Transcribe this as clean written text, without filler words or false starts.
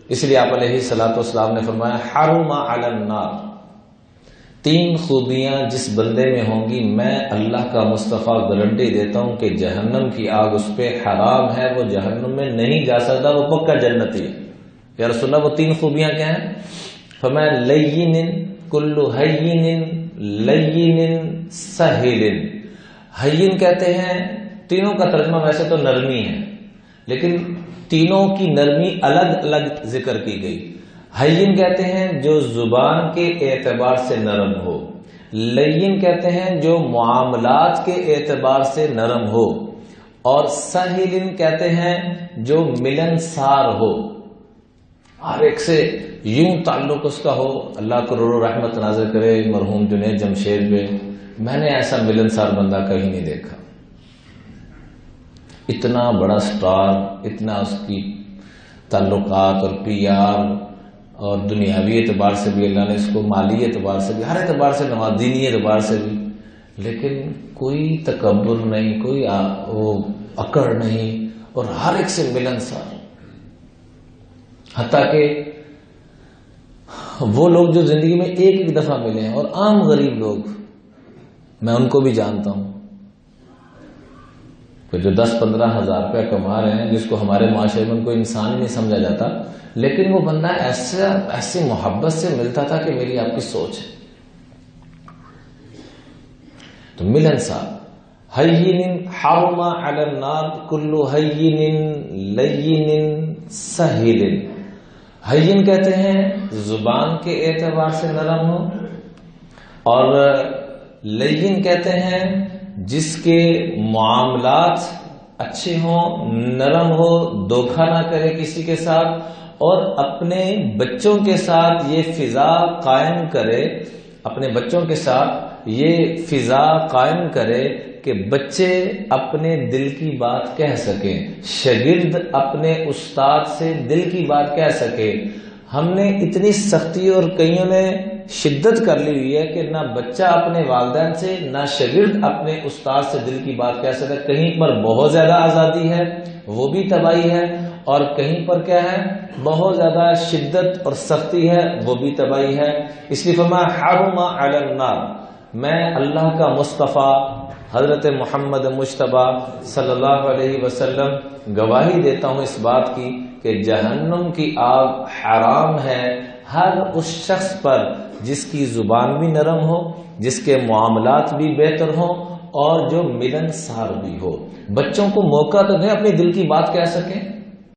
اس لیے آپ علیہ الصلوۃ والسلام نے فرمایا حرم علی النار، 3 خوبیاں جس بندے میں ہوں گی میں اللہ کا مصطفیٰ گارنٹی دیتا ہوں کہ جہنم کی آگ اس پہ حرام ہے، وہ جہنم میں نہیں جا سکتا، وہ پکا جنتی ہے۔ یا رسول اللہ وہ 3 خوبیاں کیا ہیں؟ فرمایا لین کل ہین لین سہل۔ ہین کہتے ہیں، تینوں کا ترجمہ ویسے تو نرمی ہے، لیکن تینوں کی نرمی الگ الگ ذکر کی گئی۔ ہین کہتے ہیں جو زبان کے اعتبار سے نرم ہو، لین کہتے ہیں جو معاملات کے اعتبار سے نرم ہو، اور سہل کہتے ہیں جو ملنسار ہو، ہر ایک سے یوں تعلق اس کا ہو۔ اللہ کروڑوں رحمت نازل کرے مرحوم جنید جمشید پہ، میں نے ایسا ملنسار بندہ کہیں نہیں دیکھا، اتنا بڑا سٹار، اتنا اس کی تعلقات اور پی آر، اور دنیاوی اعتبار سے بھی اللہ نے اس کو، مالی اعتبار سے بھی، ہر اعتبار سے نواز، دینی اعتبار سے بھی، لیکن کوئی تکبر نہیں، کوئی وہ اکڑ نہیں، اور ہر ایک سے ملنسار۔ حتیٰ کہ وہ لوگ جو زندگی میں ایک دفعہ ملے ہیں، اور عام غریب لوگ، میں ان کو بھی جانتا ہوں کہ جو 10-15 ہزار روپیہ کما رہے ہیں، جس کو ہمارے معاشرے میں ان کو انسان ہی نہیں سمجھا جاتا، لیکن وہ بندہ ایسی محبت سے ملتا تھا کہ میری آپ کی سوچ ہے۔ تو ملنسار، ہین حرم علی النار کل ہین لین سہل۔ ہین کہتے ہیں زبان کے اعتبار سے نرم ہو، اور لین کہتے ہیں جس کے معاملات اچھے ہوں، نرم ہو، دھوکہ نہ کرے کسی کے ساتھ، اور اپنے بچوں کے ساتھ یہ فضا قائم کرے، اپنے بچوں کے ساتھ یہ فضا قائم کرے کہ بچے اپنے دل کی بات کہہ سکیں، شاگرد اپنے استاد سے دل کی بات کہہ سکے۔ ہم نے اتنی سختی اور کئیوں نے شدت کر لی ہوئی ہے کہ نہ بچہ اپنے والدین سے، نہ شاگرد اپنے استاد سے دل کی بات کہہ سکتا۔ کہیں پر بہت زیادہ آزادی ہے، وہ بھی تباہی ہے، اور کہیں پر کیا ہے، بہت زیادہ شدت اور سختی ہے، وہ بھی تباہی ہے۔ اس لیے فرمایا حرم علی النار، میں اللہ کا مصطفیٰ حضرت محمد مجتبی صلی اللہ علیہ وسلم گواہی دیتا ہوں اس بات کی کہ جہنم کی آگ حرام ہے ہر اس شخص پر جس کی زبان بھی نرم ہو، جس کے معاملات بھی بہتر ہوں، اور جو ملنسار بھی ہو۔ بچوں کو موقع تو دیں اپنی دل کی بات کہہ سکیں،